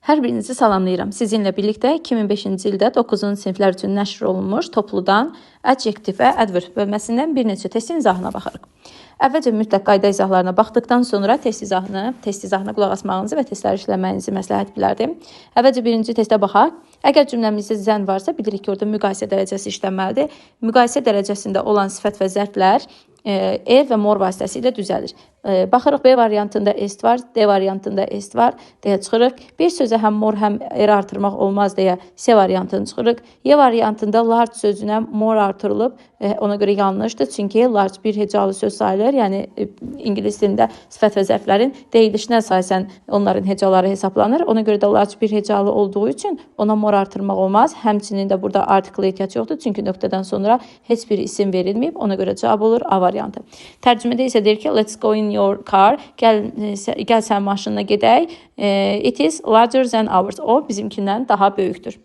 Hər birinizi salamlayıram. Sizinlə birlikdə 2005-ci ildə 9-cu siniflər üçün nəşr olunmuş topludan adjektiv və adverb bölməsindən bir neçə testin izahına baxırıq. Əvvəlcə mütləq qayda izahlarına baxdıqdan sonra test izahına qulaq asmağınızı və testləri işləməyinizi məsləhət bilərdim. Əvvəlcə birinci testə baxaq. Əgər cümləmizdə zən varsa, bilirik ki, orada müqayisə dərəcəsi işlənməlidir. Müqayisə dərəcəsində olan sifət və zərflər və more vasitəsilə düzəlir. Baxırıq, B variantında est var, D variantında est var deyə çıxırıq. Bir sözə həm more, həm er artırmaq olmaz deyə C variantını çıxırıq. Y variantında large sözünə more artırılıb, ona görə yanlışdır. Çünki large bir hecalı söz sayılır. Yəni, İngilis dilində sifət və zərflərin deyilişinə əsasən onların hecaları hesablanır. Ona görə də large bir hecalı olduğu üçün ona more artırmaq olmaz. Həmçinin də burada article ehtiyac yoxdur. Çünki nöqtədən sonra heç bir isim verilməyib. Ona görə cavab olur A variantı. Tərcümədə isə deyir ki, let's go in your car. Gəl sən maşınına gedək. It is larger than ours. O bizimkindən daha böyükdür.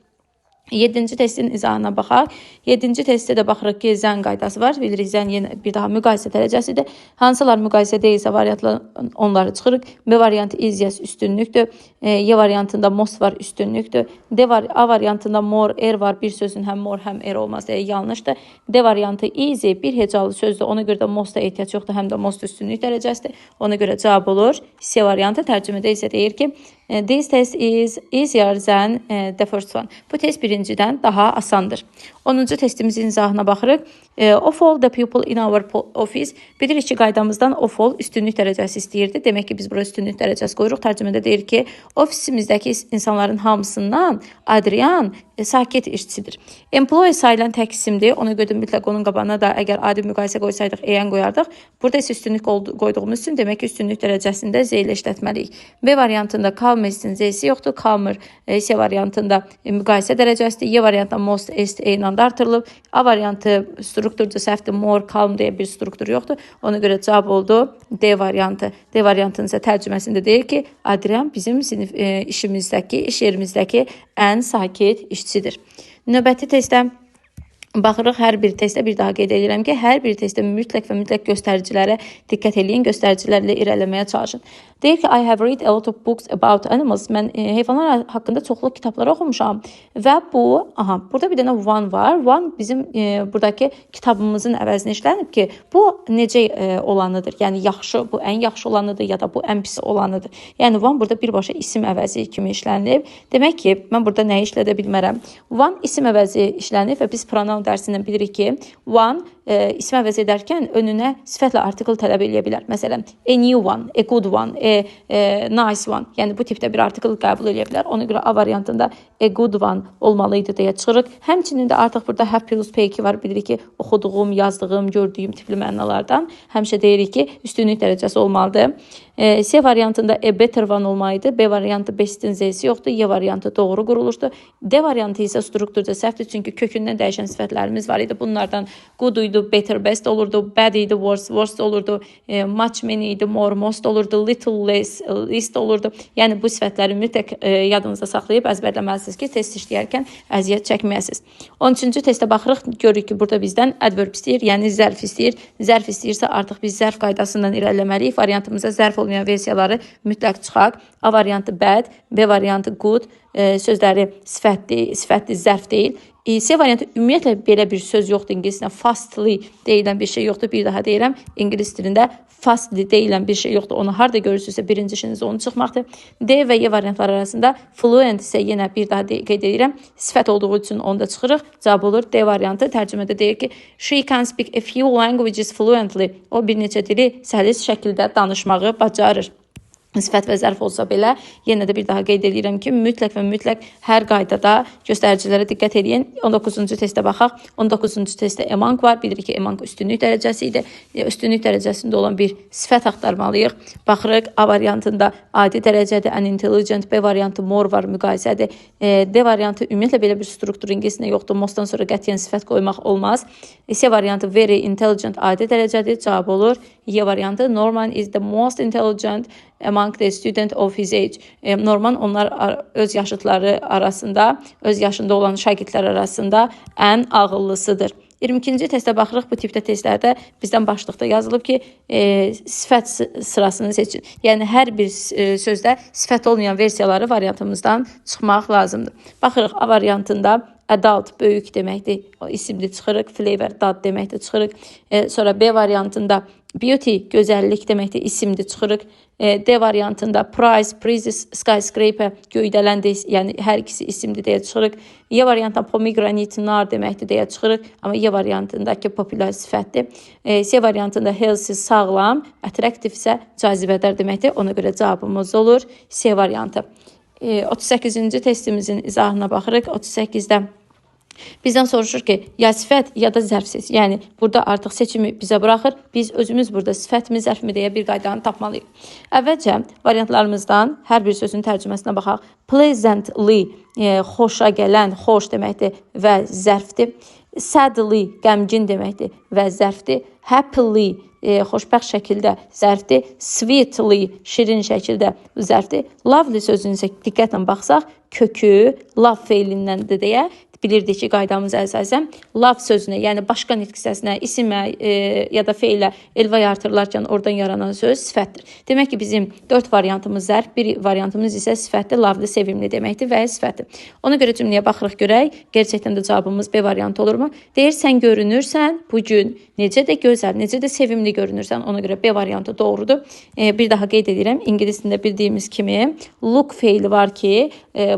7-ci testin izahına baxaq. 7-ci testdə də baxırıq ki, zən qaydası var. Bilirik, zən yenə bir daha müqayisə dərəcəsidir. Hansılar müqayisə deyilsə variantla onları çıxırıq. B variantı is yes üstünlükdür. Y variantında most var üstünlükdür. A variantında more, er var. Bir sözün həm more, həm er olmaz deyə yanlışdır. D variantı easy bir hecalı sözdür. Ona görə də mosta ehtiyac yoxdur. Həm də most üstünlük dərəcəsidir. Ona görə cavab olur. C variantı tərcümədə isə deyir ki, this test is easier than the first one. Bu test birincidən daha asandır. 10-cu testimizin izahına baxırıq. Of all the people in our office. Bilirik ki, qaydamızdan of all üstünlük dərəcəsi istəyirdi. Demək ki, biz bura üstünlük dərəcəsi qoyuruq. Tərcümədə deyir ki, ofisimizdəki insanların hamısından Adrian sakit işçidir. Employee sayılan tək isimdir. Ona görə mütləq onun qabağına da əgər adi müqayisə qoysaydıq, en qoyardıq. Burada isə üstünlük qoyduğumuz üçün demək ki, üstünlük dərəcəsində Z ilə işlətməliyik. B variantında calmer-in Z-si yoxdur. Calmer C variantında müqayisə dərəcəsidir. Y variantında most est eyni anda artırılıb. A variantı strukturca səhvdir. More, calm deyə bir struktur yoxdur. Ona görə cavab oldu D variantı. D variantının isə tərcüməsində deyir ki, Adrian bizim işimizdəki, iş yerimizdəki ən sakit işçidir. Növbəti testə baxırıq. Hər bir testdə bir daha qeyd edirəm ki, hər bir testdə mütləq və mütləq göstəricilərə diqqət edin, göstəricilərlə irəliləməyə çalışın. Deyir ki, I have read a lot of books about animals. Mən heyvanlar haqqında çoxlu kitablar oxumuşam. Və bu, burada bir dənə one var. One bizim buradakı kitabımızın əvəzinə işlənib ki, bu necə olanıdır? Yəni, yaxşı, bu ən yaxşı olanıdır ya da bu ən pis olanıdır. Yəni, one burada birbaşa isim əvəzi kimi işlənib. Demək ki, mən burada nəyi işlədə bilmərəm? One isim əvəzi işlənib və biz pronoun dərsindən bilirik ki, one isim əvəz edərkən önünə sifətlə article tələb edə bilər. Məsələn, a new one, a good one, a nice one. Yəni, bu tipdə bir article qəbul edə bilər. Ona görə A variantında a good one olmalıydı deyə çıxırıq. Həmçinin də artıq burada have plus P2 var. Bilirik ki, oxuduğum, yazdığım, gördüyüm tipli mənalardan həmişə deyirik ki, üstünlük dərəcəsi olmalıdır. C variantında a better one olmalıydı. B variantı best'in Z'si yoxdur. Y variantı doğru quruluşdur. D variantı isə strukturca səhvdir. Çünki kökündən dəyişən sifətlərimiz var idi. Bunlardan good idi, better, best olurdu. Bad idi, worst olurdu. Much, many idi, more, most olurdu. Little, less, least olurdu. Yəni, bu sifətləri mütləq yadınızda saxlayıb əzbərləməlisiniz ki, test işləyərkən əziyyət çəkməyəsiniz. 13-cü testə baxırıq. Görürük ki, burada bizdən adverb istəyir, yəni zərf istəyir. Zərf istəyirsə artıq biz zərf qaydasından irəliləməliyik. Variantımıza zərf olmayan versiyaları mütləq çıxaq. A variantı bad, B variantı good, sözləri sifətli, zərf deyil. C variantı ümumiyyətlə belə bir söz yoxdur. İngiliscə fastly deyilən bir şey yoxdur. Bir daha deyirəm, İngilis dilində fastly deyilən bir şey yoxdur. Onu harada görürsünüzsə birinci işiniz onu çıxmaqdır. D və Y variantları arasında fluent isə yenə bir daha qeyd edirəm. Sifət olduğu üçün onu da çıxırıq. Cavab olur D variantı. Tərcümədə deyir ki, she can speak a few languages fluently. O bir neçə dili səlis şəkildə danışmağı bacarır. Sifət və zərf olsa belə, yenə də bir daha qeyd edirəm ki, mütləq və mütləq hər qaydada göstəricilərə diqqət edin. 19-cu testə baxaq. 19-cu testdə among var. Bilirik ki, among üstünlük dərəcəsi idi. Üstünlük dərəcəsində olan bir sifət axtarmalıyıq. Baxırıq, A variantında adi dərəcədir, unintelligent. B variantı more var, müqayisədir. D variantı ümumiyyətlə belə bir struktur ingiliscə yoxdur. Mostdan sonra qətiyyən sifət qoymaq olmaz. C variantı very intelligent, adi dərəcədir. Cavab olur. Y variantı Norman is the most intelligent among the student of his age. Norman onlar öz yaşıtları arasında, öz yaşında olan şagirdlər arasında ən ağıllısıdır. 22-ci testə baxırıq. Bu tipdə testlərdə bizdən başlıqda yazılıb ki, sifət sırasını seçin. Yəni hər bir sözdə sifət olmayan versiyaları variantımızdan çıxmaq lazımdır. Baxırıq A variantında adult böyük deməkdir. O isimli çıxırıq. Flavor dad deməkdir çıxırıq. Sonra B variantında beauty gözəllik deməkdir. İsimli çıxırıq. D variantında price, prizes, skyscraper göydələndir. Yəni hər ikisi isimli deyə çıxırıq. E variantında pomegranate nar deməkdir deyə çıxırıq. Amma E variantındakı populyar sifətdir. C variantında healthy sağlam, attractive isə cazibədar deməkdir. Ona görə cavabımız olur C variantı. 38-ci testimizin izahına baxırıq. 38-də bizdən soruşur ki, ya sifət ya da zərfsiz. Yəni burada artıq seçimi bizə buraxır. Biz özümüz burada sifətmi, zərfmi deyə bir qaydanı tapmalıyıq. Əvvəlcə variantlarımızdan hər bir sözün tərcüməsinə baxaq. Pleasantly, xoşa gələn, xoş deməkdir və zərfdir. Sadly, qəmgin deməkdir və zərfdir. Happily, xoşbəxt şəkildə zərfdir. Sweetly, şirin şəkildə zərfdir. Lovely sözünü isə diqqətlə baxsaq, kökü love feilindəndir deyə bilirdik ki, qaydamıza əsasən love sözünə, yəni başqa nitq hissəsinə, isimə ya da feilə elvay artırılarkən oradan yaranan söz sifətdir. Demək ki, bizim 4 variantımız zərf, bir variantımız isə sifətdir, lovely, sevimli deməkdir və sifətdir. Ona görə cümləyə baxırıq görək, gerçəkdən də cavabımız B variantı olurmu? Deyir, sən görünürsən bugün necə də gözəl, necə də sevimli görünürsən. Ona görə B variantı doğrudur. Bir daha qeyd edirəm, ingilis dilində bildiyimiz kimi look feili var ki,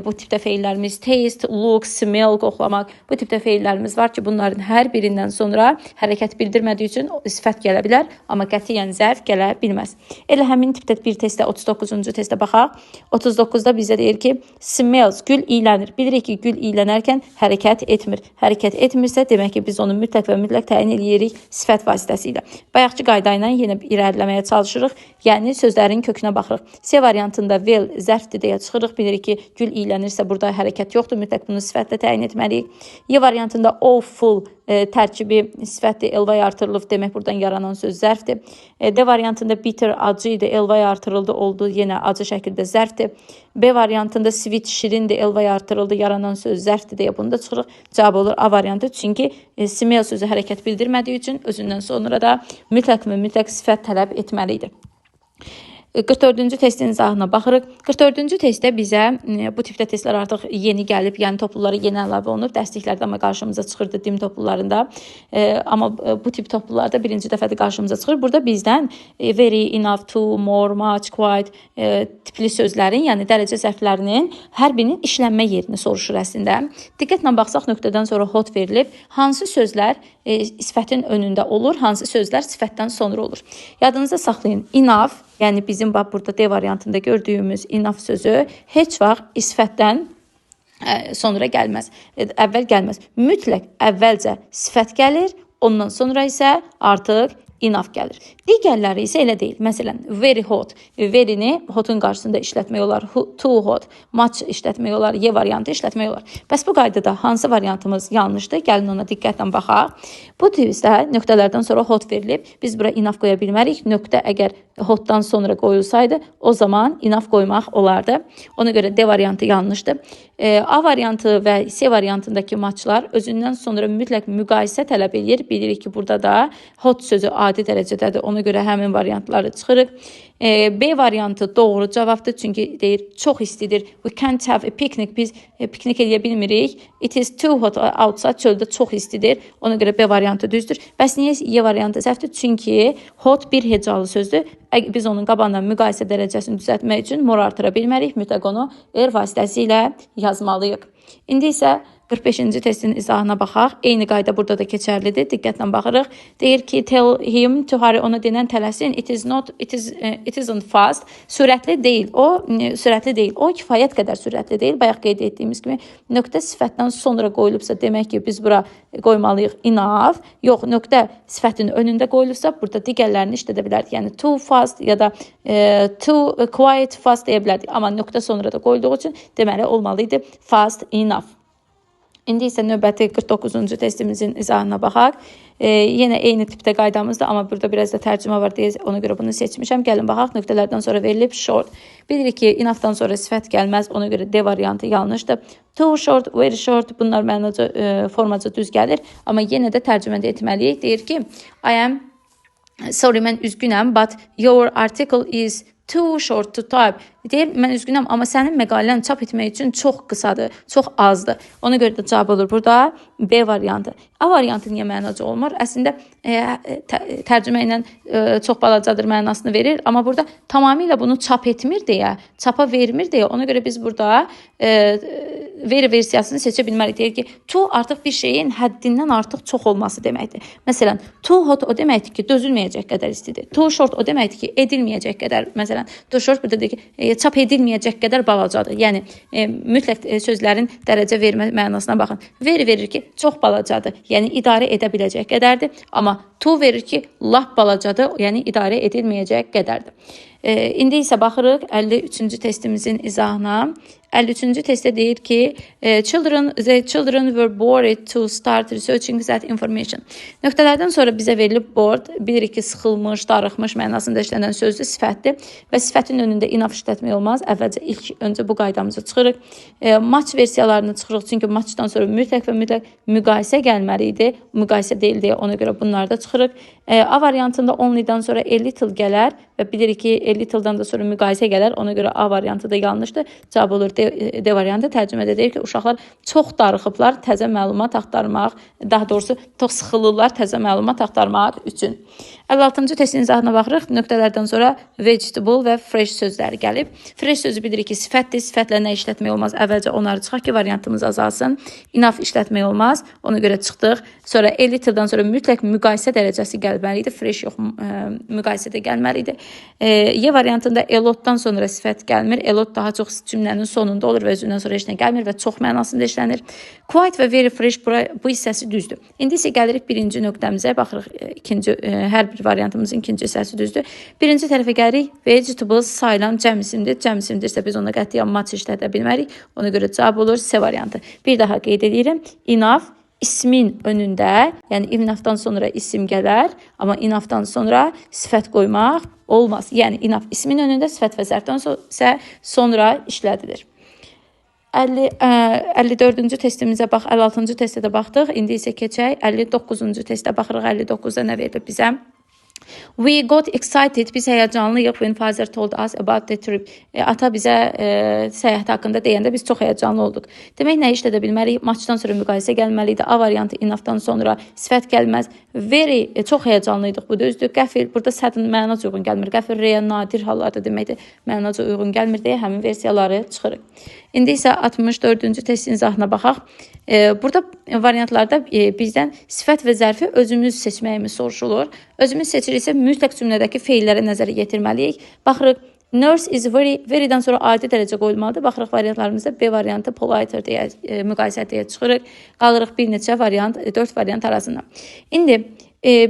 bu tipdə feillərimiz taste, look, smell, qoxlamaq, bu tipdə feillərimiz var ki, bunların hər birindən sonra hərəkət bildirmədiyi üçün sifət gələ bilər, amma qətiyyən zərf gələ bilməz. Elə həmin tipdə bir testdə 39-cu testdə baxaq. 39-da bizə deyir ki, smells, gül iylənir. Bilirik ki, gül iylənərkən hərəkət etmir. Hərəkət etmirsə, demək ki, biz onu mütləq və mütləq təyin edirik sifət vasitəsilə. Bayaqçı qayda ilə yenə irəliləməyə çalışırıq. Yəni sözlərin kökünə baxırıq. C variantında well zərfdir deyə çıxırıq. Bilirik ki, gül iylənirsə burada hərəkət yoxdur. Mütləq bunu sifətlə təyin etməliyik. E variantında awful tərkibi sifətdir, elvay artırılıb demək buradan yaranan söz zərfdir. D variantında bitter acı idi, elvay artırıldı oldu, yenə acı şəkildə zərfdir. B variantında sweet şirindir, elvay artırıldı, yaranan söz zərfdir deyə bunu da çıxırıq. Cavab olur A variantı. Çünki smell sözü hərəkət bildirmədiyi üçün özündən sonra da mütləq və mütləq sifət tələb etməlidir. 44-cü testin izahına baxırıq. 44-cü testdə bizə bu tipdə testlər artıq yeni gəlib, yəni toplulara yeni əlavə olunub. Dərsliklərdə amma qarşımıza çıxırdı dim toplularında. Amma bu tip toplularda birinci dəfədə qarşımıza çıxır. Burada bizdən very, enough, to, more, much, quite tipli sözlərin, yəni dərəcə zərflərinin hər birinin işlənmə yerini soruşur əslində. Diqqətlə baxsaq nöqtədən sonra hot verilib. Hansı sözlər sifətin önündə olur, hansı sözlər sifətdən sonra olur? Yadınızda saxlayın. Enough, yəni bizim burada D variantında gördüyümüz enough sözü heç vaxt sifətdən sonra gəlməz. Əvvəl gəlməz. Mütləq əvvəlcə sifət gəlir, ondan sonra isə artıq enough gəlir. Digərləri isə elə deyil. Məsələn, very hot. Very'ni hotun qarşısında işlətmək olar. Too hot. Much işlətmək olar. Y variantı işlətmək olar. Bəs bu qaydada hansı variantımız yanlışdır? Gəlin ona diqqətlə baxaq. Bu testdə nöqtələrdən sonra hot verilib. Biz bura enough qoya bilmərik. Nöqtə əgər hotdan sonra qoyulsaydı, o zaman enough qoymaq olardı. Ona görə D variantı yanlışdır. A variantı və C variantındakı matchlar özündən sonra mütləq müqayisə tələb edir. Bilirik ki, burada da hot sözü adi dərəcədədir. Ona görə həmin variantları çıxırıq. B variantı doğru cavabdır. Çünki deyir, çox istidir. We can't have a picnic. Biz piknik edə bilmirik. It is too hot outside. Çöldə çox istidir. Ona görə B variantı düzdür. Bəs niyə Y variantı səhvdir? Çünki hot bir hecalı sözdür. Biz onun qabağından müqayisə dərəcəsini düzəltmək üçün more artıra bilmərik. Mütləq onu er vasitəsilə yazmalıyıq. İndi isə 45-ci testin izahına baxaq. Eyni qayda burada da keçərlidir. Diqqətlə baxırıq. Deyir ki, tell him to hurry, ona denən tələsin. It isn't fast. Sürətli deyil. O kifayət qədər sürətli deyil. Bayaq qeyd etdiyimiz kimi nöqtə sifətdən sonra qoyulubsa, demək ki, biz bura qoymalıyıq enough. Yox, nöqtə sifətin önündə qoyulubsa, burada digərlərini işlədə bilərdik. Yəni too fast ya da too quiet fast deyə bilərdik. Amma nöqtə sonra da qoyulduğu üçün deməli olmalıydı fast enough. İndi isə növbəti 49-cu testimizin izahına baxaq. Yenə eyni tipdə qaydamızdır, amma burada biraz da tərcümə var deyə ona görə bunu seçmişəm. Gəlin baxaq, nöqtələrdən sonra verilib short. Bilirik ki, enoughdan sonra sifət gəlməz, ona görə D variantı yanlışdır. Too short, very short bunlar mənaca, formaca düz gəlir, amma yenə də tərcümədə etməliyik. Deyir ki, I am sorry, mən üzgünəm, but your article is too short to type. Deyir, mən üzgünəm, amma sənin məqalən çap etmək üçün çox qısadır, çox azdır. Ona görə də cavab olur burada B variantı. A variantı niyə mənaca olmur? Əslində tərcümə ilə çox balacadır mənasını verir, amma burada tamamilə bunu çap etmir deyə, çapa vermir deyə, ona görə biz burada veri versiyasını seçə bilmərik. Deyir ki, too artıq bir şeyin həddindən artıq çox olması deməkdir. Məsələn, too hot o deməkdir ki, dözülməyəcək qədər istidir. Too short o deməkdir ki, edilməyəcək qədər. Məsələn, too short burada deyir ki, çap edilməyəcək qədər balacadır. Yəni, mütləq sözlərin dərəcə vermə mənasına baxın. Verir ki, çox balacadır, yəni idarə edə biləcək qədərdir. Amma too verir ki, lap balacadır, yəni idarə edilməyəcək qədərdir. İndi isə baxırıq 53-cü testimizin izahına. 53-cü testdə deyir ki, the children were bored to start researching that information. Nöqtələrdən sonra bizə verilib bored, bilirik ki, sıxılmış, darıxmış mənasında işlənən sözdür, sifətdir və sifətin önündə enough işlətmək olmaz. Əvvəlcə öncə bu qaydamızı çıxırıq. Match versiyalarını çıxırıq, çünki matchdan sonra mütləq və mütləq müqayisə gəlməli idi. Müqayisə deyil deyə ona görə bunları da çıxırıq. A variantında only'dan sonra a little gələr və bilirik ki, a little-dan da sonra müqayisə gələr. Ona görə A variantı da yanlışdır. Cavab olur D variantı. Tərcümədə deyir ki, uşaqlar çox darıxıblar təzə məlumat axtarmaq, daha doğrusu çox sıxılırlar təzə məlumat axtarmaq üçün. 56-cı testin izahına baxırıq. Nöqtələrdən sonra vegetable və fresh sözləri gəlib. Fresh sözü bilirik ki, sifətdir. Sifətlə nə işlətmək olmaz? Əvvəlcə onları çıxaq ki, variantımız azalsın. Enough işlətmək olmaz. Ona görə çıxdıq. Sonra a little-dan sonra mütləq müqayisə dərəcəsi gəlməli idi. Fresh yox, müqayisə də gəlməli idi. Y variantında a lot-dan sonra sifət gəlmir. A lot daha çox cümlənin sonunda olur və özündən sonra heç nə gəlmir və çox mənasında işlənir. Quite və very fresh bu hissəsi düzdür. İndi isə gəlirik birinci nöqtəmizə. Baxırıq hər bir variantımızın ikinci hissəsi düzdür. Birinci tərəfə gəlirik. Vegetables sayılan cəm isimdir. Cəm isimdirsə biz ona qətiyyən match işlədə bilmərik. Ona görə cavab olur C variantı. Bir daha qeyd edirəm. Enough ismin önündə, yəni enoughdan sonra isim gələr, amma enoughdan sonra sifət qoymaq olmaz. Yəni enough ismin önündə, sifət və zərfdən sonra işlədilir. 54-cü testimizə bax, 56-cı testə də baxdıq. İndi isə keçək 59-cu testə baxırıq. 59-da nə verilib bizə? We got excited. Biz həyəcanlıyıq when father told us about the trip. Ata bizə səyahət haqqında deyəndə biz çox həyəcanlı olduq. Demək, nə işlədə bilmərik? Matchdan sonra müqayisə gəlməli idi. A variantı enoughdan sonra sifət gəlməz. Very çox həyəcanlıydıq. Bu düzdür. Qəfil burada sudden mənaca uyğun gəlmir. Qəfil reyə nadir hallarda deməkdir. Mənaca uyğun gəlmir deyə həmin versiyaları çıxırıq. İndi isə 64-cü testin izahına baxaq. Burada variantlarda bizdən sifət və zərfi özümüz seçməyimiz soruşulur. Özümüz seçiriksə mütləq cümlədəki feillərə nəzərə yetirməliyik. Baxırıq, nurse is very-dən sonra adi dərəcə qoyulmalıdır. Baxırıq variantlarımızda B variantı politer deyə, müqayisə deyə çıxırıq. Qalırıq bir neçə variant, 4 variant arasında. İndi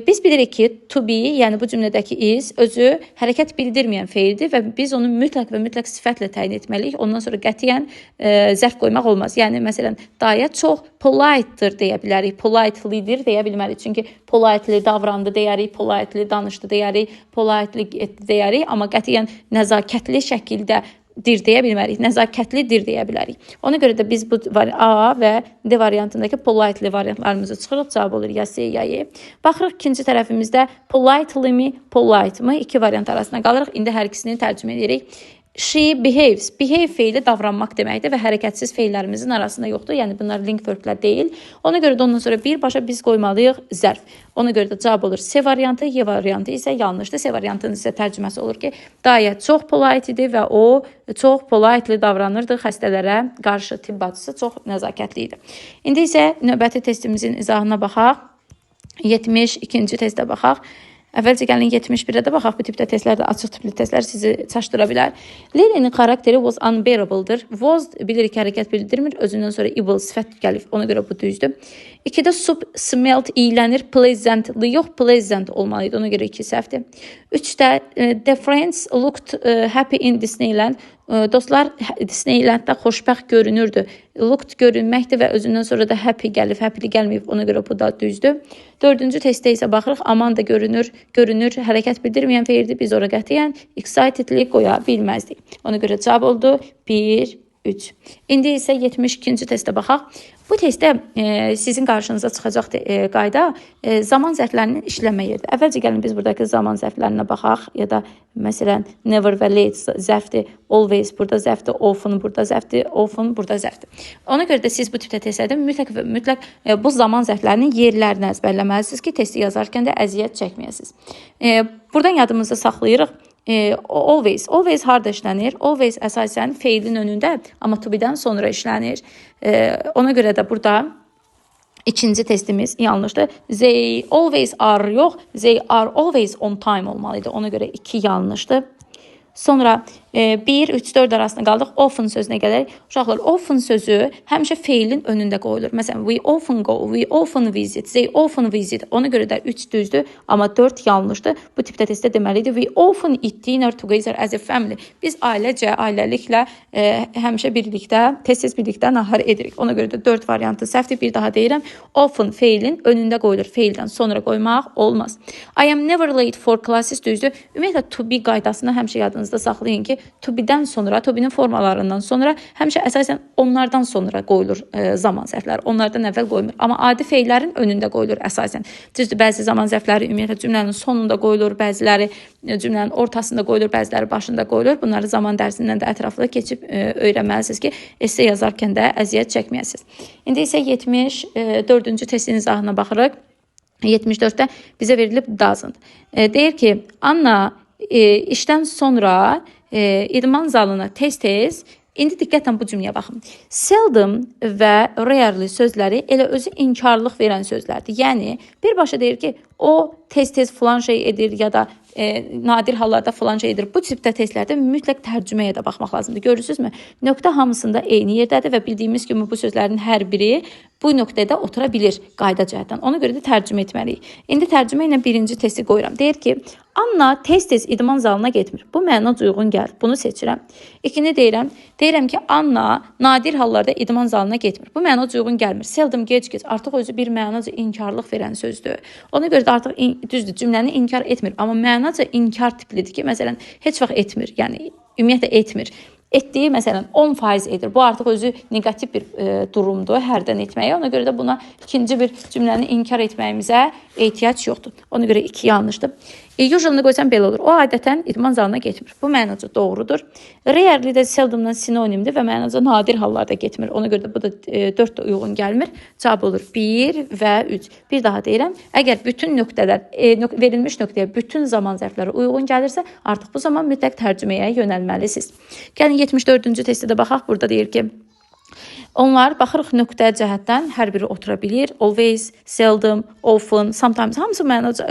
biz bilirik ki, to be, yəni bu cümlədəki is özü hərəkət bildirməyən feildir və biz onu mütləq və mütləq sifətlə təyin etməliyik. Ondan sonra qətiyyən zərf qoymaq olmaz. Yəni, məsələn, dayə çox politedir deyə bilərik, politelydir deyə bilmərik. Çünki politely davrandı deyərik, politely danışdı deyərik, politely etdi deyərik, amma qətiyyən nəzakətli şəkildə dir deyə bilmərik, nəzakətli dir deyə bilərik. Ona görə də biz bu A və D variantındakı politely variantlarımızı çıxırıq. Cavab olur ya C, ya E. Baxırıq ikinci tərəfimizdə politely mi, polite mi? İki variant arasında qalırıq. İndi hər ikisini tərcümə edirik. She behaves. Behave feili davranmaq deməkdir və hərəkətsiz feillərimizin arasında yoxdur. Yəni bunlar link verblər deyil. Ona görə də ondan sonra birbaşa biz qoymalıyıq zərf. Ona görə də cavab olur C variantı, Y variantı isə yanlışdır. C variantının isə tərcüməsi olur ki, dayə çox polite idi və o çox politely davranırdı xəstələrə qarşı, tibb bacısı çox nəzakətli idi. İndi isə növbəti testimizin izahına baxaq. 72-ci testə baxaq. Əvvəlcə gəlin 71-ə də baxaq. Bu tipdə testlərdə açıq tipli testlər sizi çaşdıra bilər. Lilinin xarakteri was unbearable-dır. Was bilirik ki, hərəkət bildirmir. Özündən sonra able sifət gəlib. Ona görə bu düzdür. 2-də soup smelled iylənir. Pleasantly yox, pleasant olmalıydı. Ona görə 2 səhvdir. 3-də the friends looked happy in Disneyland. Dostlar, Disneylanddə xoşbəxt görünürdü. Looked görünməkdir və özündən sonra da happy gəlib, happy gəlməyib. Ona görə bu da düzdür. 4-cü testdə isə baxırıq. Amanda görünür, hərəkət bildirməyən feildir. Biz ora qətiyyən excitedly qoya bilməzdik. Ona görə cavab oldu 1, 3. İndi isə 72-ci testə baxaq. Bu testdə sizin qarşınıza çıxacaq qayda zaman zərflərinin işləmə yeridir. Əvvəlcə gəlin biz buradakı zaman zərflərinə baxaq, ya da məsələn never və late zərfdir, always burada zərfdir, often burada zərfdir, often burada zərfdir. Ona görə də siz bu tipdə testlərdə mütləq bu zaman zərflərinin yerlərini əzbərləməlisiniz ki, testi yazarkən də əziyyət çəkməyəsiniz. Buradan yadımızda saxlayırıq. Always harda işlənir? Always əsasən feilin önündə, amma to be-dən sonra işlənir. Ona görə də burada ikinci testimiz yanlışdır. They always are yox, they are always on time olmalıydı. Ona görə 2 yanlışdır. Sonra 1, 3, 4 arasında qaldıq. Often sözünə gələk. Uşaqlar, often sözü həmişə feilin önündə qoyulur. Məsələn, we often go, we often visit, they often visit. Ona görə də 3 düzdür, amma 4 yanlışdır. Bu tipdə testdə deməliydi. We often eat dinner together as a family. Biz ailəliklə həmişə birlikdə, tez-tez birlikdə nahar edirik. Ona görə də 4 variantı səhvdir. Bir daha deyirəm. Often feilin önündə qoyulur. Feildən sonra qoymaq olmaz. I am never late for classes düzdür. Ümumiyyətlə, to be qaydasını həmişə yadınızda saxlayın ki, to be-dən sonra, to be-nin formalarından sonra həmişə əsasən onlardan sonra qoyulur zaman zərfləri. Onlardan əvvəl qoyulmur. Amma adi feillərin önündə qoyulur əsasən. Düzdür, bəzi zaman zərfləri ümumiyyətlə cümlənin sonunda qoyulur, bəziləri cümlənin ortasında qoyulur, bəziləri başında qoyulur. Bunları zaman dərsindən də ətraflı keçib öyrənməlisiniz ki, esse yazarkən də əziyyət çəkməyəsiniz. İndi isə 74-cü testin izahına baxırıq. 74-də bizə verilib doesn't. Deyir ki, Anna işdən sonra idman zalına tez-tez, indi diqqətlə bu cümləyə baxın. Seldom və rarely sözləri elə özü inkarlıq verən sözlərdir. Yəni, birbaşa deyir ki, o tez-tez filan şey edir ya da nadir hallarda filan şey edir. Bu tipdə testlərdə mütləq tərcüməyə də baxmaq lazımdır. Görürsünüzmü? Nöqtə hamısında eyni yerdədir və bildiyimiz kimi bu sözlərin hər biri bu nöqtədə otura bilir qayda cəhətdən. Ona görə də tərcümə etməliyik. İndi tərcümə ilə birinci testi qoyuram. Deyir ki, Anna tez-tez idman zalına getmir. Bu mənə uyğun gəlir. Bunu seçirəm. İkinci deyirəm ki, Anna nadir hallarda idman zalına getmir. Bu mənə uyğun gəlmir. Seldom gec-gec artıq özü bir mənaca inkarlıq verən sözdür. Ona görə də artıq düzdür, cümləni inkar etmir. Amma mənaca inkar tiplidir ki, məsələn, heç vaxt etmir. Yəni, ümumiyyətlə etmir. Etdiyi, məsələn, 10% edir. Bu artıq özü negativ bir durumdur, hərdən etməyə. Ona görə də buna ikinci bir cümləni inkar etməyimizə ehtiyac yoxdur. Ona görə 2 yanlışdır. Usually qoysam belə olur. O adətən idman zalına getmir. Bu mənaca doğrudur. Rarely də seldomdan sinonimdir və mənaca nadir hallarda getmir. Ona görə də bu da 4 də uyğun gəlmir. Cavab olur 1 və 3. Bir daha deyirəm. Əgər bütün nöqtələr verilmiş nöqtəyə bütün zaman zərfləri uyğun gəlirsə, artıq bu zaman mütləq tərcüməyə yönəlməlisiniz. Gəlin 74-cü testdə də baxaq. Burada deyir ki, onlar baxırıq nöqtə cəhətdən hər biri otura bilir. Always, seldom, often, sometimes. Hamısı mənaca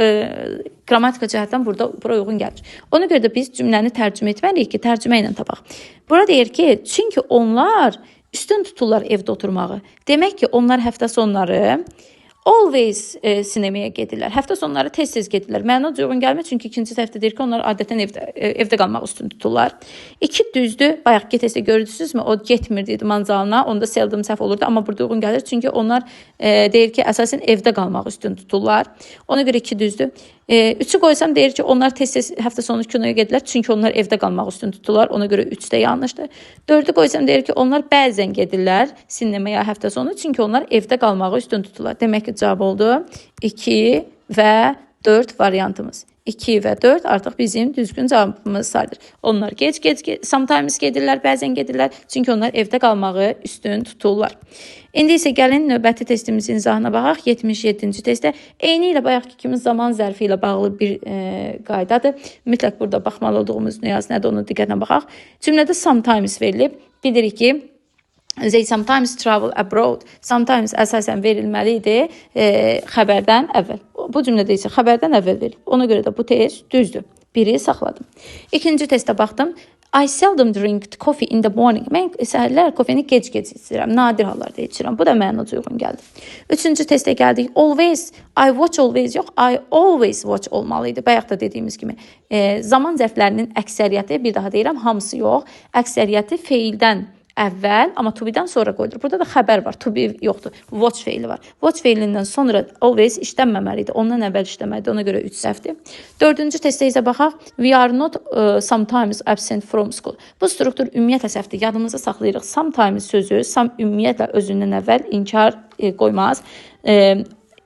qrammatika cəhətdən bura uyğun gəlir. Ona görə də biz cümləni tərcümə etməliyik ki, tərcümə ilə tapaq. Burada deyir ki, çünki onlar üstün tuturlar evdə oturmağı. Demək ki, onlar həftə sonları always sineməyə gedirlər. Həftə sonları tez-tez gedirlər. Məna uyğun gəlmir, çünki ikinci tərəfdə deyir ki, onlar adətən evdə qalmaq üstün tuturlar. 2 düzdür. Bayaq testdə görürsünüzmü? O getmirdi idman zalına. Onda seldom səhv olurdu, amma burada uyğun gəlir, çünki onlar deyir ki, əsasən evdə qalmaq üstün tuturlar. Ona görə 2 düzdür. 3'ü qoysam deyir ki, onlar tez-tez həftə sonu kinoya gedirlər, çünki onlar evdə qalmaq üstün tuturlar. Ona görə 3 də yanlışdır. 4'ü qoysam deyir ki, onlar bəzən gedirlər sineməyə həftə sonu, çünki onlar evdə qalmağı üstün tuturlar. Demək ki, cavab oldu 2 və 4 variantımız. 2 və 4 artıq bizim düzgün cavabımız sayılır. Onlar sometimes gedirlər, bəzən gedirlər, çünki onlar evdə qalmağı üstün tuturlar. İndi isə gəlin növbəti testimizin izahına baxaq. 77-ci testdə eyni ilə bayaqki kimi zaman zərfi ilə bağlı bir qaydadır. Mütləq burada baxmalı olduğumuz nüans nədir, onu diqqətlə baxaq. Cümlədə sometimes verilib. Bilirik ki, they sometimes travel abroad. Sometimes əsasən verilməli idi xəbərdən əvvəl. Bu cümlədə isə xəbərdən əvvəl verilib. Ona görə də bu test düzdür. Biri saxladım. İkinci testə baxdım. I seldom drink coffee in the morning. Mən səhərlər kofeni gec-gec içirəm, nadir hallarda içirəm. Bu da mənə uyğun gəldi. Üçüncü testə gəldik. Always, I watch always yox, I always watch olmalıydı. Bayaq da dediyimiz kimi. Zaman zərflərinin əksəriyyəti, bir daha deyirəm, hamısı yox. Əksəriyyəti feildən əvvəl, amma to be-dən sonra qoyulur. Burada da xəbər var, to be yoxdur. Watch feili var. Watch feilindən sonra always işlənməməlidir. Ondan əvvəl işləməlidir. Ona görə 3 səhvdir. Dördüncü testə isə baxaq. We are not sometimes absent from school. Bu struktur ümumiyyətlə səhvdir. Yadımızda saxlayırıq. Sometimes sözü ümumiyyətlə özündən əvvəl inkar qoymaz.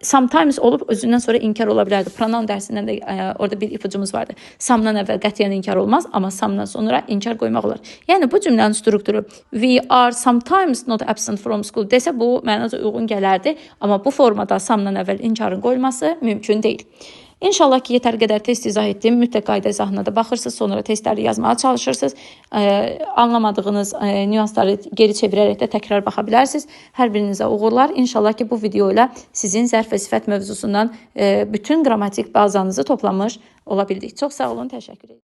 Sometimes olub özündən sonra inkar ola bilərdi. Pronoun dərsindən də orada bir ipucumuz vardı. Samdan əvvəl qətiyyən inkar olmaz, amma samdan sonra inkar qoymaq olar. Yəni bu cümlənin strukturu we are sometimes not absent from school desə bu mənada uyğun gələrdi, amma bu formada samdan əvvəl inkarın qoyulması mümkün deyil. İnşallah ki, yetər qədər test izah etdim. Mütləq qayda izahına da baxırsınız, sonra testləri yazmağa çalışırsınız. Anlamadığınız nüansları geri çevirərək də təkrar baxa bilərsiniz. Hər birinizə uğurlar. İnşallah ki, bu video ilə sizin zərf və sifət mövzusundan bütün qrammatik bazanızı toplamış ola bildik. Çox sağ olun, təşəkkür edirəm.